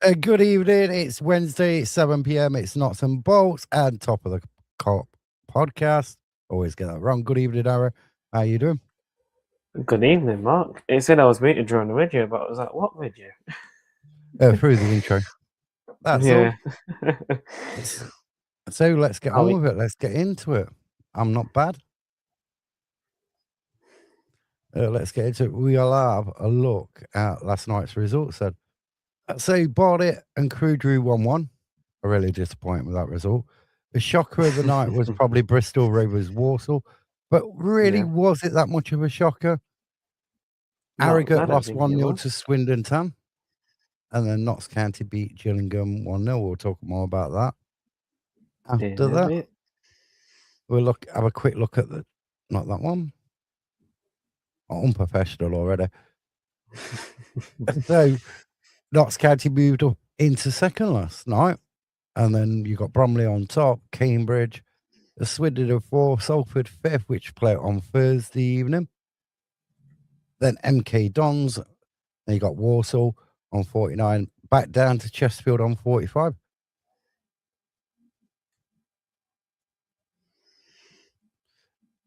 Good evening. It's Wednesday, 7 p.m. It's Notts and Bolts and Top of the Cop podcast. Always get that wrong. Good evening, Ara. How you doing? Good evening, Mark. It said I was meant to join the video, but I was like, what video? Through the intro. That's all. Yeah. So let's get on we- with it. Let's get into it. I'm not bad. Let's get into it. We'll have a look at last night's results then. So Barnet and Crew drew 1-1. I'm really disappointed with that result. The shocker of the night was probably Bristol Rovers Walsall, but really, Yeah. was it that much of a shocker? No, I Harrogate don't lost think it 1-0 was. to Swindon Town, and then Notts County beat Gillingham 1-0. We'll talk more about that. After Yeah, that, mate. we'll have a quick look at not that one. Unprofessional already. So Notts County moved up into second last night, and then you got Bromley on top, Cambridge, the Swindon of 4, Salford 5th, which play on Thursday evening. Then MK Dons, then you got Walsall on 49, back down to Chesterfield on 45.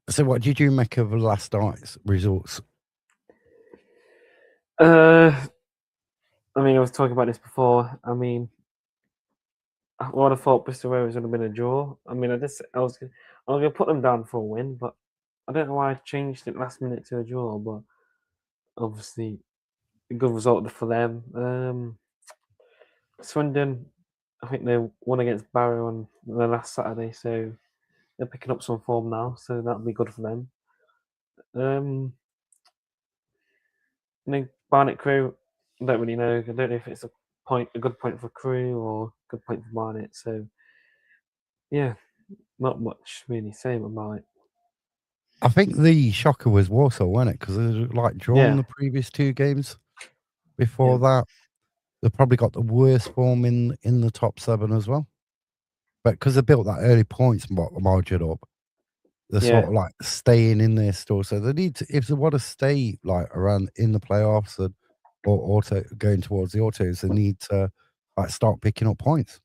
So what did you make of last night's results? I mean, I was talking about this before. I mean, I would have thought Bristol Rovers would have been a draw. I mean, I was gonna put them down for a win, but I don't know why I changed it last minute to a draw. But obviously, a good result for them. Swindon, I think they won against Barrow on the last Saturday, so they're picking up some form now, so that'll be good for them. Barnet Crew, I don't really know. I don't know if it's a good point for Crew or a good point for Barnet. So, yeah, not much really saying about it. I think the shocker was Walsall, wasn't it? Because they like drawn the previous 2 games before that. They probably got the worst form in the top 7 as well. But because they built that early points margin up, they're sort of like staying in their store. So they need to, if they want to stay like around in the playoffs or auto going towards the autos, they need to like start picking up points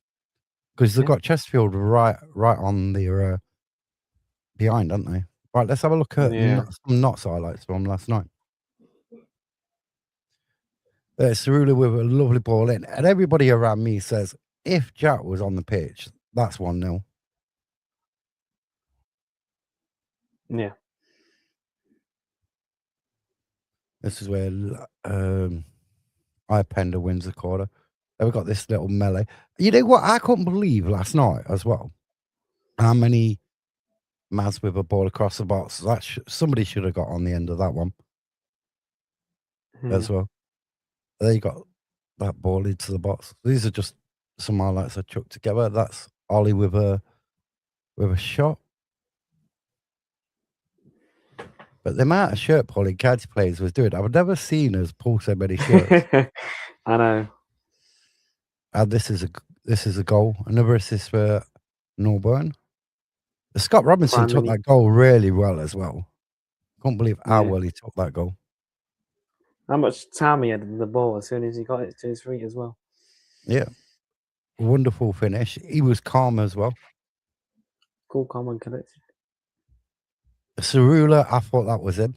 because they've got Chesterfield right on the behind, haven't they? Right, let's have a look at some Notts highlights from last night. Cerullo with a lovely ball in, and everybody around me says if Jack was on the pitch, that's 1-0. Yeah. This is where Pender wins the quarter. Then we got this little melee. You know what? I couldn't believe last night as well how many Maz with a ball across the box. That somebody should have got on the end of that one as well. There you got that ball into the box. These are just some highlights I chucked together. That's Ollie with a shot. But the amount of shirt pulling county players was doing, I've never seen us pull so many shirts. I know. And this is a goal. Another assist for Norburn. Scott Robinson took that goal really well as well. Can't believe how well he took that goal. How much time he had in the ball as soon as he got it to his feet as well. Yeah. Wonderful finish. He was calm as well. Cool, calm and collected. Cerullo, I thought that was him.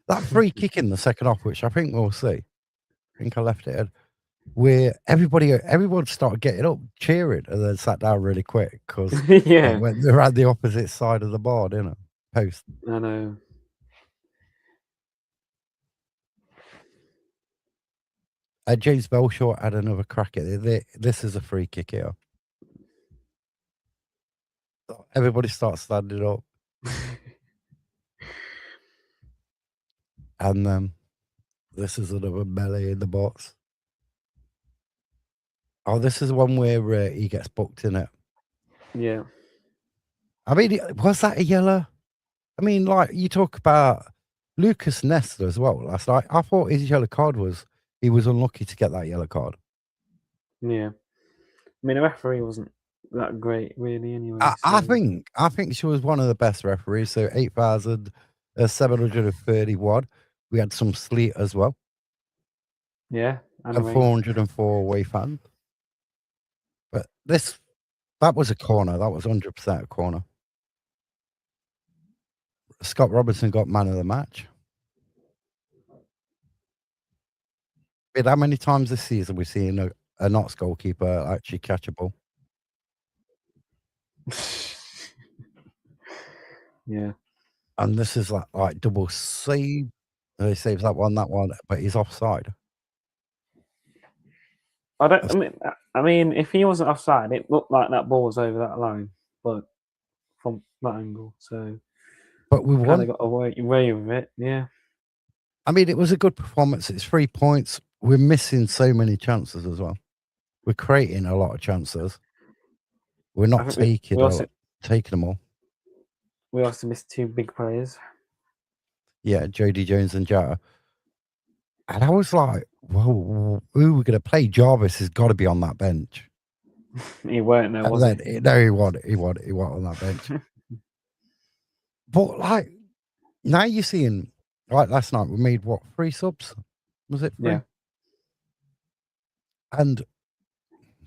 That free kick in the second half, which I think we'll see. I think I left it in, where everyone started getting up, cheering, and then sat down really quick because when they're at the opposite side of the bar, post. I know. James Belshaw had another crack at it. This is a free kick here. Everybody starts standing up. And this is another melee in the box. Oh, this is one where he gets booked in it. Yeah. I mean, was that a yellow? I mean, like, you talk about Lucas Nesta as well last night. I thought his yellow card he was unlucky to get that yellow card. Yeah. I mean, the referee wasn't that great, really, anyway. I think she was one of the best referees. So 8,731. We had some sleet as well. Yeah, and 404 away fans. But that was a corner. That was 100% a corner. Scott Robertson got man of the match. But how many times this season we've seen a Notts goalkeeper actually catch a ball? Yeah. And this is like double save. He saves that one, but he's offside. I mean, if he wasn't offside, it looked like that ball was over that line, but from that angle, so. But we kind won. of got away with it, yeah. I mean, it was a good performance. It's 3 points. We're missing so many chances as well. We're creating a lot of chances. We're not taking them all. We also missed 2 big players. Yeah, Jody Jones and Jota. And I was like, whoa, who are we going to play? Jarvis has got to be on that bench. He weren't there, was he? No, he wasn't on that bench. But, like, now you're seeing, like last night, we made, 3 subs? Was it 3? Yeah. And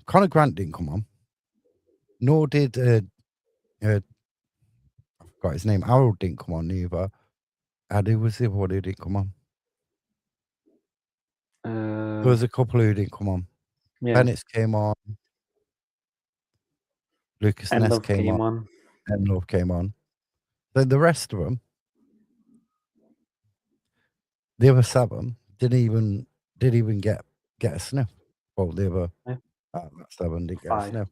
Conor Grant didn't come on. Nor did, I forgot his name, Harold didn't come on either. And who was the other one who didn't come on? There was a couple who didn't come on. Yeah. Bennett's came on. Lucas Ness came on. And Love came on. Then the rest of them, the other 7, didn't even get a sniff. Well, the other 7 didn't get a sniff.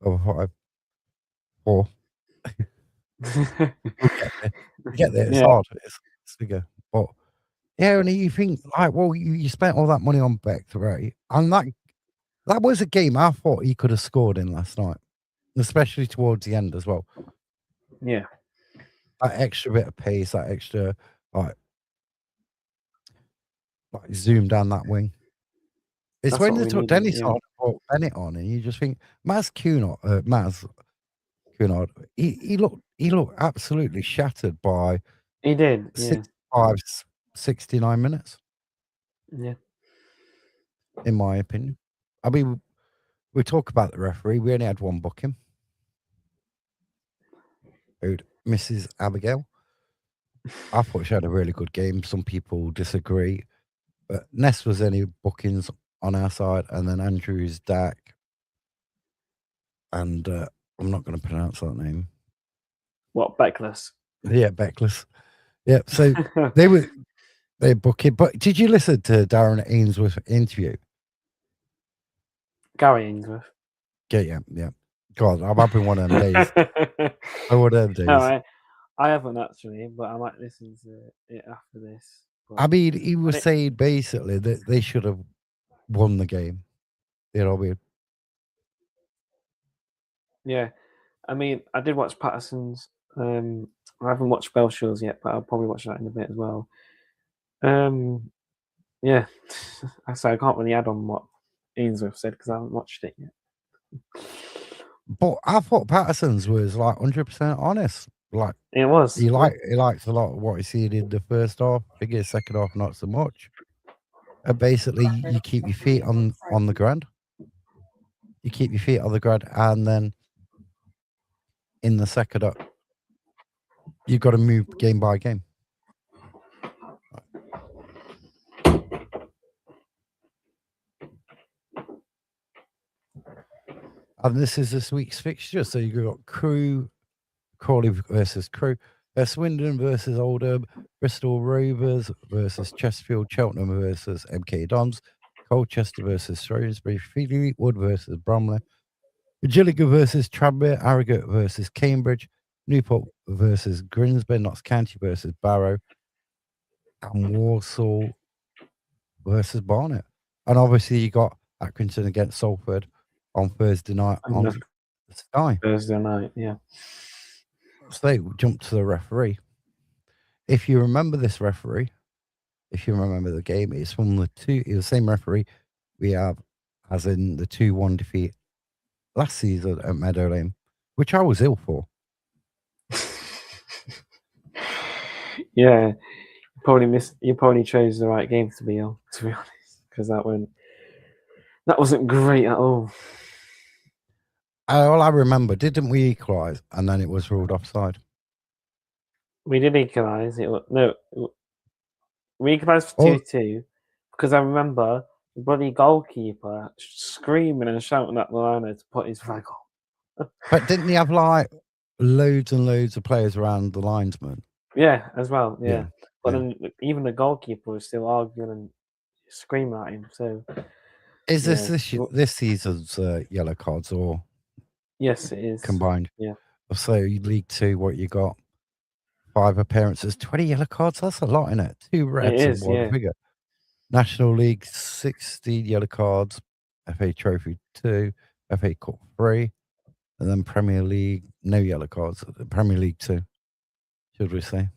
Over 5. 4. We'll get there. It's hard. It's bigger. But yeah, and you think like, well, you spent all that money on Beck, right? And that was a game I thought he could have scored in last night, especially towards the end as well. Yeah. That extra bit of pace, that extra like zoom down that wing. It's when they took Dennis on, or Bennett on, and you just think Maz Cunard, he looked absolutely shattered by. He did. 69 minutes. Yeah. In my opinion, I mean, we talk about the referee. We only had one booking. Mrs. Abigail. I thought she had a really good game. Some people disagree, but Ness was any bookings on our side, and then Andrew's Dak, and I'm not going to pronounce that name. What, Beckless? Yeah, Beckless. Yeah, so they book it. But did you listen to Darren Ainsworth's interview? Gary Ainsworth. Yeah. God, I'm having one of them days. No, I haven't actually, but I might listen to it after this. But I mean, he was saying basically that they should have won the game. You know what I mean? Yeah. I mean, I did watch Patterson's. I haven't watched Belshaw's yet, but I'll probably watch that in a bit as well. Yeah. So I can't really add on what Ainsworth said because I haven't watched it yet. But I thought Patterson's was like 100% honest. Like it was. He liked a lot of what he seen in the first half. I guess second half not so much. And basically, you keep your feet on the ground. You keep your feet on the ground, and then in the second half, you've got to move game by game. And this is this week's fixture. So you've got Crawley versus Crew, Swindon versus Oldham, Bristol Rovers versus Chesterfield, Cheltenham versus MK Dons, Colchester versus Shrewsbury, Fleetwood versus Bromley, Gillingham versus Tranmere, Harrogate versus Cambridge, Newport versus Grimsby, Notts County versus Barrow, and Walsall versus Barnet. And obviously you got Accrington against Salford on Thursday night on Sky. Thursday night, yeah. So they jump to the referee. If you remember this referee, if you remember the game, it's from the same referee we have as in the 2-1 defeat last season at Meadow Lane, which I was ill for. Yeah, you probably chose the right game to be on, to be honest, because that went That wasn't great at all. All I remember, didn't we equalise and then it was ruled offside? We did equalise. We equalised for Oh, 2-2 because I remember the bloody goalkeeper screaming and shouting at the liner to put his flag on. but didn't he have like loads and loads of players around the linesman? Yeah, as well. Yeah, Yeah, but yeah. then even the goalkeeper was still arguing and screaming at him. So Is yeah, this season's yellow cards or yes, it is. combined? Yeah, So League Two, what you got? 5 appearances, 20 yellow cards. That's a lot, isn't it? 2 it reds and is. 1 Yeah, bigger. National League, 16 yellow cards. FA Trophy 2, FA Cup 3, and then Premier League, no yellow cards. Premier League 2, should we say?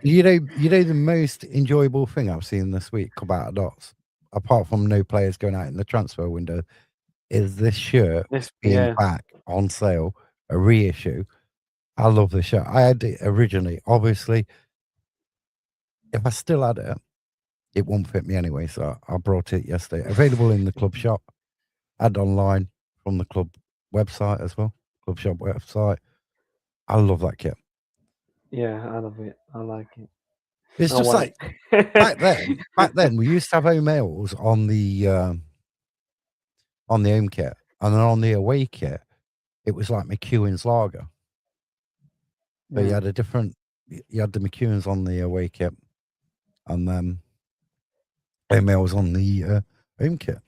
You know the most enjoyable thing I've seen this week come out of Dots, apart from no players going out in the transfer window, is this shirt being yeah, back on sale, a reissue. I love this shirt. I had it originally. Obviously, if I still had it, it won't fit me anyway, so I brought it yesterday. Available in the club shop, and online from the club website as well. Club shop website. I love that kit. yeah. I love it. I like it. It's I just want like it. back then we used to have home mails on the home kit, and then on the away kit, it was like McEwen's lager. But you Yeah, had a different. You had the McEwen's on the away kit, and then home mails on the home kit,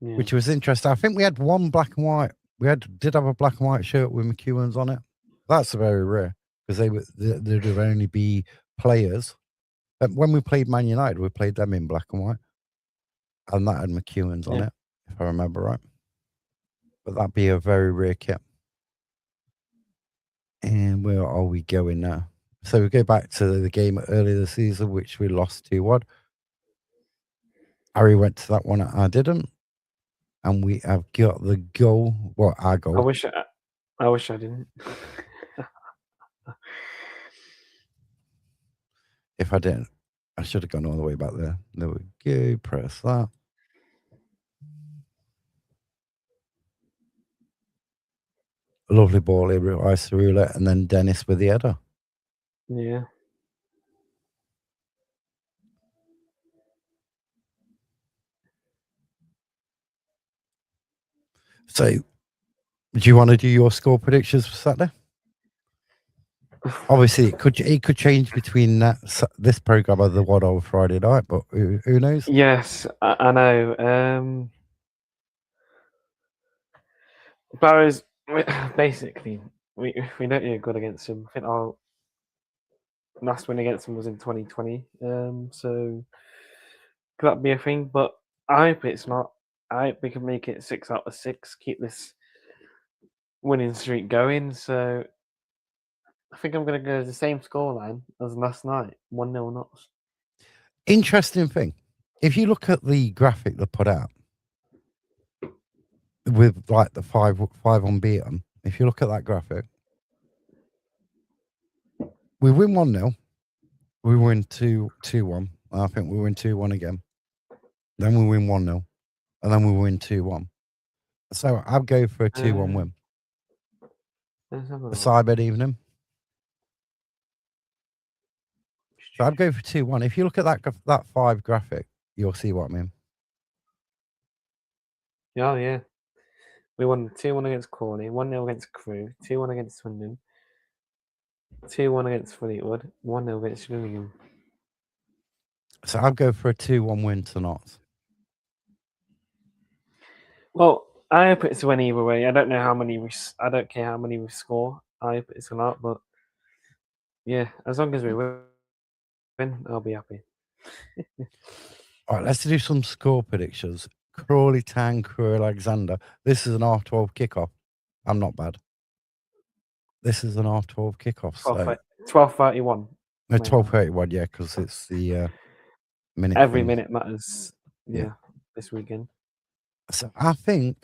yeah, which was interesting. I think we had one black and white. Did have a black and white shirt with McEwen's on it. That's very rare because there'd only be players. When we played Man United, we played them in black and white, and that had McEwen's on yeah. it, if I remember right. But that'd be a very rare kit. And where are we going now? So we go back to the game earlier this season, which we lost 2-1. Harry went to that one, I didn't. And we have got the goal. Well, our I goal. wish I didn't. If I didn't, I should have gone all the way back there. There we go. Press that. A lovely ball here, ice roulette, and then Dennis with the header. Yeah. So, do you want to do your score predictions for Saturday? Obviously, it could change between this program and the one on Friday night, but who knows? Yes, I know. Barrow's basically we don't do good against him. I think our last win against him was in 2020. So could that be a thing? But I hope it's not. I hope we can make it 6 out of 6. Keep this winning streak going. So I think I'm going to go the same scoreline as last night, 1-0 Notts. Interesting thing. If you look at the graphic they put out with like the five unbeaten, if you look at that graphic, we win 1-0, we win 2-1. I think we win 2-1 again. Then we win 1-0, and then we win 2-1. So I'll go for a 2-1 win. The side bet evening. So I'd go for 2-1. If you look at that 5 graphic, you'll see what I mean. Oh, yeah. We won 2-1 against Corney, 1-0 against Crewe, 2-1 against Swindon, 2-1 against Fleetwood, 1-0 against Birmingham. So I'll go for a 2-1 win tonight. Well, I hope it's a win either way. I don't know how many I don't care how many we score. I hope it's a lot, but yeah, as long as we win, I'll be happy. All right, let's do some score predictions. Crawley Town, Crewe Alexander. This is an half-12 kickoff. I'm not bad. This is an half-12 kickoff. 12:31. No, 12:31, yeah, because it's the minute. Every thing. minute matters. Yeah, this weekend. So I think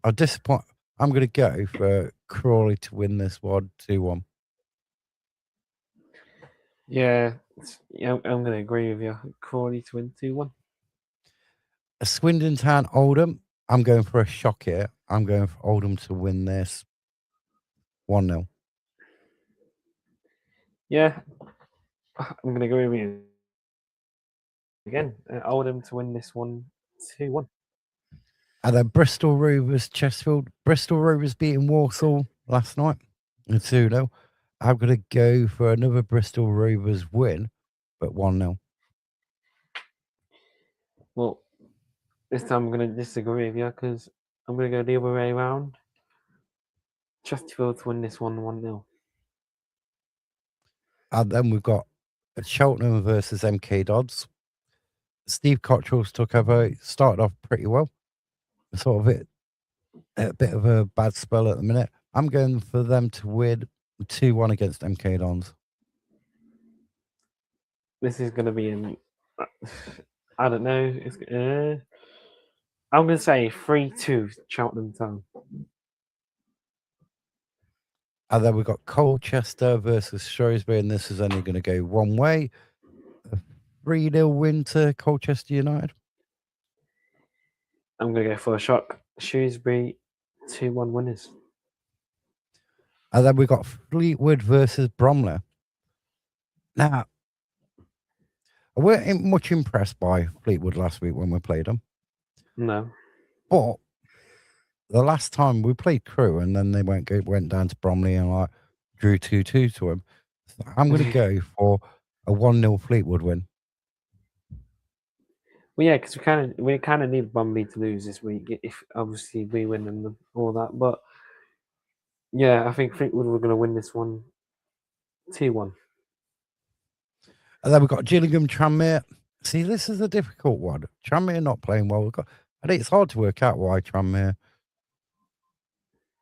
I'm disappointed. I'm going to go for Crawley to win this one 2-1. Yeah, I'm going to agree with you. Crawley to win 2-1. Swindon Town Oldham. I'm going for a shock here. I'm going for Oldham to win this 1-0. Yeah, I'm going to go with you again. Oldham to win this one 2-1. And then Bristol Rovers, Chesterfield. Bristol Rovers beating Walsall last night 2-0. I'm going to go for another Bristol Rovers win, but 1-0. Well, this time I'm going to disagree with you because I'm going to go the other way around. Chesterfield to win this one 1-0. And then we've got Cheltenham versus MK Dodds. Steve Cottrell's took over. Started off pretty well. Sort of a bit of a bad spell at the minute. I'm going for them to win 2-1 against MK Dons. This is going to be in. I don't know. I'm going to say 3-2 Cheltenham Town. And then we've got Colchester versus Shrewsbury, and this is only going to go one way. A 3-0 win to Colchester United. I'm going to go for a shock. Shrewsbury 2-1 winners. And then we've got Fleetwood versus Bromley. Now, I weren't much impressed by Fleetwood last week when we played them. No. But the last time we played Crewe and then they went down to Bromley and like drew 2-2 to him. So I'm going to go for a 1-0 Fleetwood win. Well, yeah, because we kind of need Bromley to lose this week if obviously we win and all that. But yeah, I think Fleetwood were going to win this one 2-1. And then we've got Gillingham Tranmere. See, this is a difficult one. Tranmere not playing well. I think it's hard to work out why Tranmere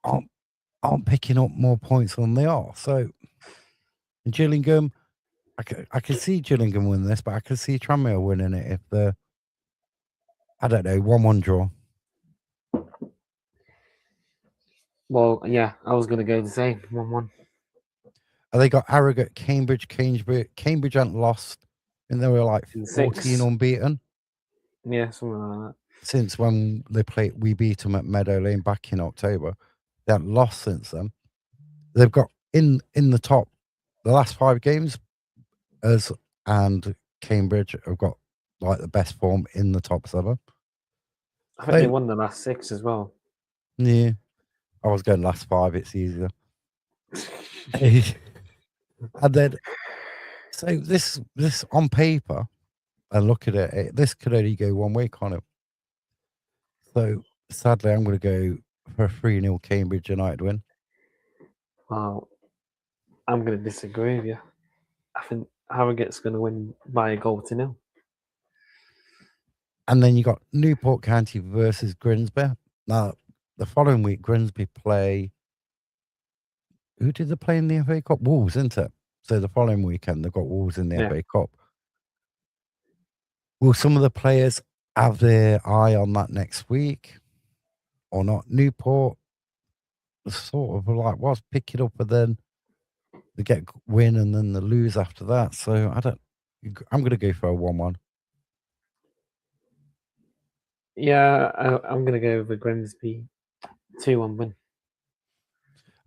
aren't picking up more points than they are. So Gillingham, I can see Gillingham win this, but I can see Tranmere winning it if they're, I don't know, 1-1 draw. Well, yeah, I was going to go the same 1-1. They got Harrogate, Cambridge. Cambridge hadn't lost, and they were like 14 unbeaten. Yeah, something like that. Since when we beat them at Meadow Lane back in October. They haven't lost since then. They've got in the top, the last 5 games, and Cambridge have got like the best form in the top 7. I think they won the last 6 as well. Yeah, I was going last 5. It's easier. And then, so this on paper, and look at it, this could only go one way, kind of. So sadly, I'm going to go for a 3-0 Cambridge United win. Well, I'm going to disagree with you. I think Harrogate's going to win by a goal to 0. And then you got Newport County versus Grimsby. Now, the following week, Grimsby play. Who did they play in the FA Cup? Wolves, isn't it? So the following weekend, they've got Wolves in the FA Cup. Will some of the players have their eye on that next week or not? Newport sort of like was picking up, but then they get win and then they lose after that. So I'm going to go for a 1-1. Yeah, I'm going to go with Grimsby 2-1 win.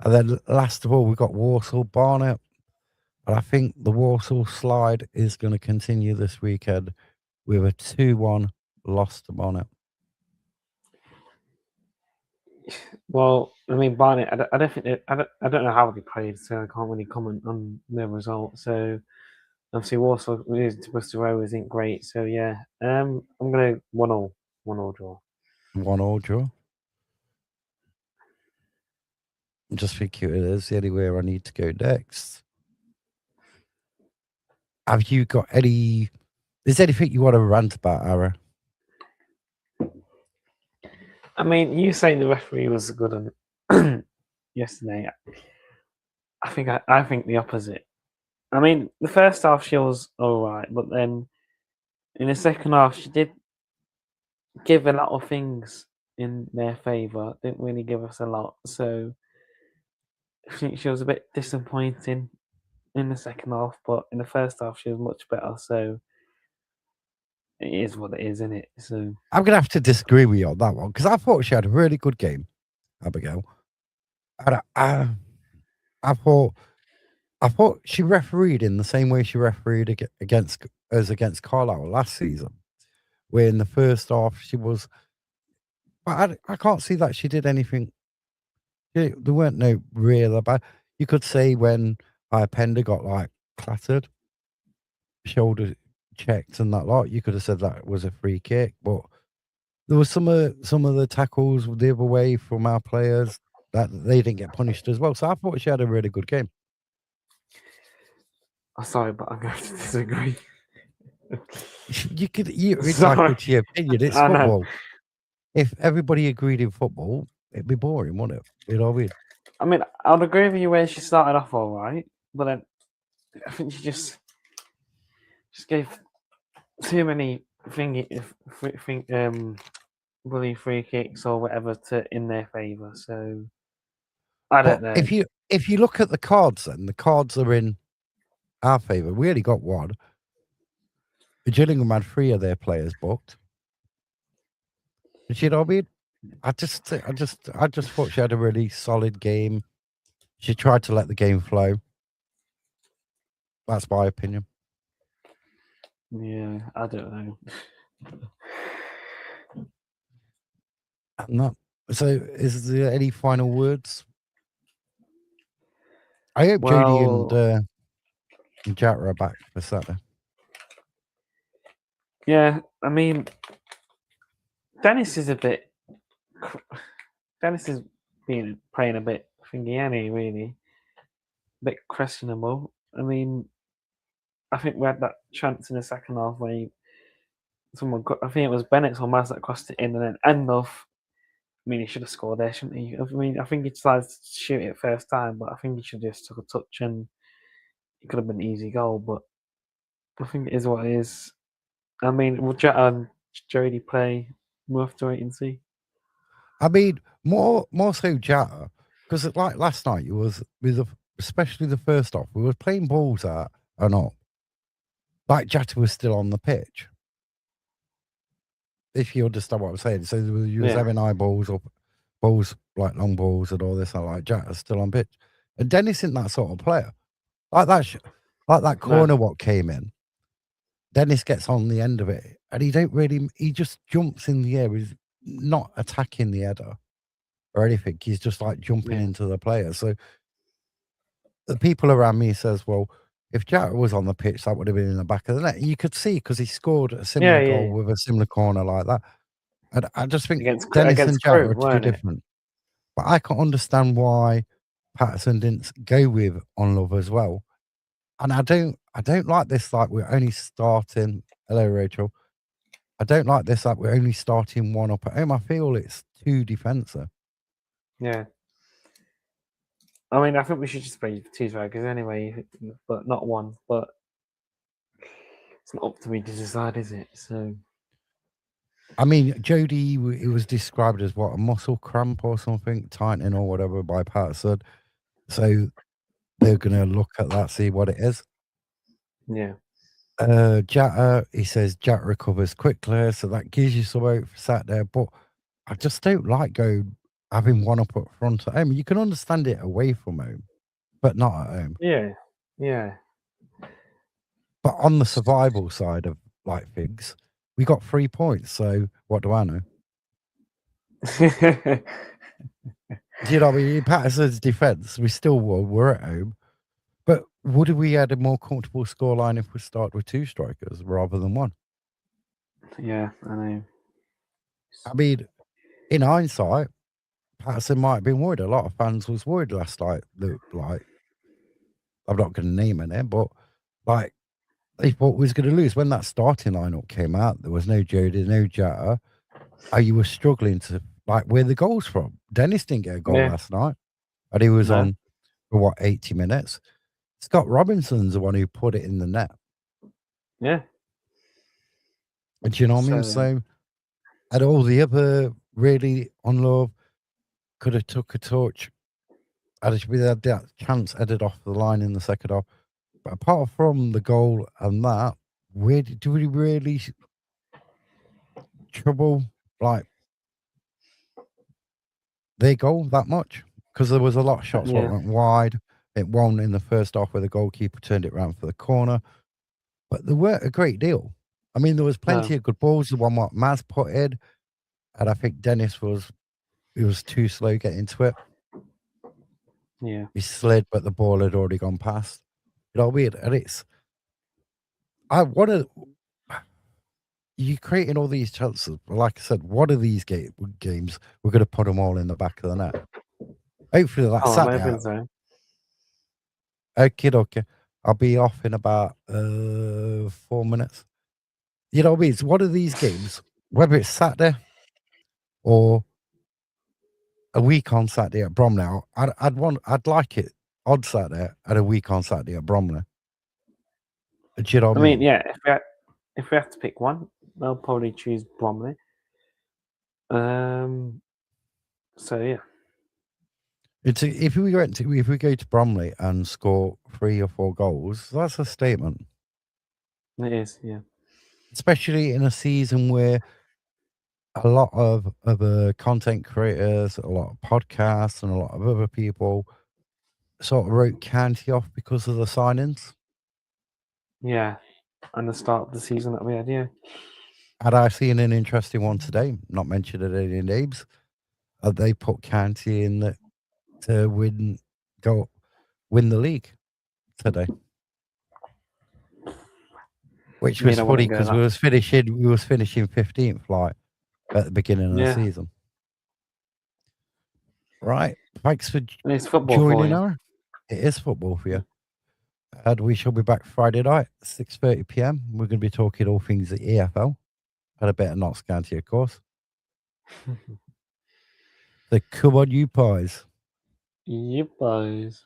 And then last of all, we've got Walsall Barnet. But I think the Walsall slide is going to continue this weekend with a 2-1 loss to Barnet. Well, I mean, Barnet, I don't think I don't know how they played, so I can't really comment on their result. So obviously, Warsaw losing to Bristol Rovers isn't great. So yeah, I'm gonna 1-1 draw. 1-1 draw. Just think it is anywhere I need to go next. Have you got any? Is there anything you want to rant about, Ara? I mean, you saying the referee was good on yesterday. I think the opposite. I mean, the first half she was all right, but then in the second half she did give a lot of things in their favour. Didn't really give us a lot, so I think she was a bit disappointing in the second half. But in the first half, she was much better. So it is what it is, isn't it? So I'm gonna have to disagree with you on that one because I thought she had a really good game, Abigail. And I thought she refereed in the same way she refereed against Carlisle last season, where in the first half she was. But I can't see that she did anything. There weren't no real bad. You could say when Pender got like clattered, shoulder checked and that lot, you could have said that was a free kick. But there was some of the tackles the other way from our players that they didn't get punished as well. So I thought she had a really good game. I'm sorry, but I'm going to disagree. You're entitled to your opinion. It's I know. football. If everybody agreed in football, it'd be boring, wouldn't it? You know what I mean? I mean, I'd agree with you where she started off all right, but then I think she just gave too many bully free kicks or whatever in their favour. So I don't know. If you look at the cards, then the cards are in our favour. We only got one. Gillingham had 3 of their players booked. You know what I mean? I just thought she had a really solid game. She tried to let the game flow. That's my opinion. Yeah, I don't know. No. So, is there any final words? I hope Jodie and Jatta are back for Saturday. Yeah, I mean, Dennis is playing a bit thingy, really. A bit questionable. I mean, I think we had that chance in the second half where I think it was Bennett or Maz that crossed it in, and then Endorf. I mean, he should have scored there, shouldn't he? I mean, I think he decided to shoot it first time, but I think he should have just took a touch and it could have been an easy goal. But I think it is what it is. I mean, will Jatta and Jodie play? We'll have to wait and see. I mean, more so Jatta, because like last night, it was especially the first half, we were playing balls out or not. Like Jatta was still on the pitch. If you understand what I'm saying. So you was having high balls or balls like long balls and all this, and like Jatta's still on pitch. And Dennis isn't that sort of player. Like that corner what came in. Dennis gets on the end of it, and he just jumps in the air. He's not attacking the header or anything. He's just like jumping into the player. So the people around me says, well, if Jatta was on the pitch, that would have been in the back of the net. You could see because he scored a similar goal with a similar corner like that. And I just think Dennis and Jatta are too different. But I can't understand why Patterson didn't go with On Love as well. And I don't like this, like we're only starting. Hello, Rachel. I don't like this, like we're only starting one up at home. I feel it's too defensive. Yeah. I mean, I think we should just play 2 strikers anyway, but not one. But it's not up to me to decide, is it? So. I mean, Jodie, it was described as what, a muscle cramp or something, tightening or whatever by Patterson. So they're going to look at that, see what it is. Yeah. Jatta, he says Jatta recovers quickly, so that gives you some hope for Saturday. But I just don't like having one up front at home. You can understand it away from home, but not at home. Yeah, yeah. But on the survival side of like things, we got 3 points. So what do I know? Do you know what I mean? In Patterson's defence, we still were at home. But would we had a more comfortable scoreline if we started with 2 strikers rather than 1? Yeah, I know. I mean, in hindsight, Patterson might have been worried. A lot of fans was worried last night. Like, I'm not going to name it, but like they thought we was going to lose when that starting lineup came out. There was no Jodie, no Jatta. You were struggling to like where the goals from. Dennis didn't get a goal last night, and he was on for 80 minutes. Scott Robinson's the one who put it in the net. Yeah. Do you know what I mean? So, and all the other really On Love could have took a touch. And we had that chance headed off the line in the second half. But apart from the goal and that, do we really trouble like their goal that much because there was a lot of shots that Yeah, went wide. It won in the first half where the goalkeeper turned it round for the corner, but there weren't a great deal. I mean, there was no, plenty of good balls. The one what Maz put in, and I think Dennis was too slow getting to it. yeah. He slid, but the ball had already gone past. You know what I mean? And it's what are you creating all these chances? Like I said, what are these games? We're going to put them all in the back of the net. Hopefully that's Oh, I'm Saturday hoping out. so. Okay. I'll be off in about 4 minutes. You know what I mean? So what are these games? Whether it's Saturday or a week on Saturday at Bromley, I'd like it on Saturday and a week on Saturday at Bromley. Do you know what I I mean, mean? yeah, if we have to pick one, they'll probably choose Bromley. So yeah, If we go to Bromley and score 3 or 4 goals, that's a statement. it is. Yeah, Especially in a season where a lot of other content creators, a lot of podcasts, and a lot of other people sort of wrote County off because of the signings. yeah, and the start of the season that we had. Yeah, And I've seen an interesting one today, not mentioning any names. They put County in to win the league today, which I mean, was I funny wouldn't go because that. we was finishing 15th like at the beginning of the Yeah, season. Right. Thanks for and it's football for joining you. our. It is football for you. And we shall be back Friday night, 6:30 p.m. We're going to be talking all things the EFL and a bit of Notts County, of course. So come on, you pies. Yep, guys.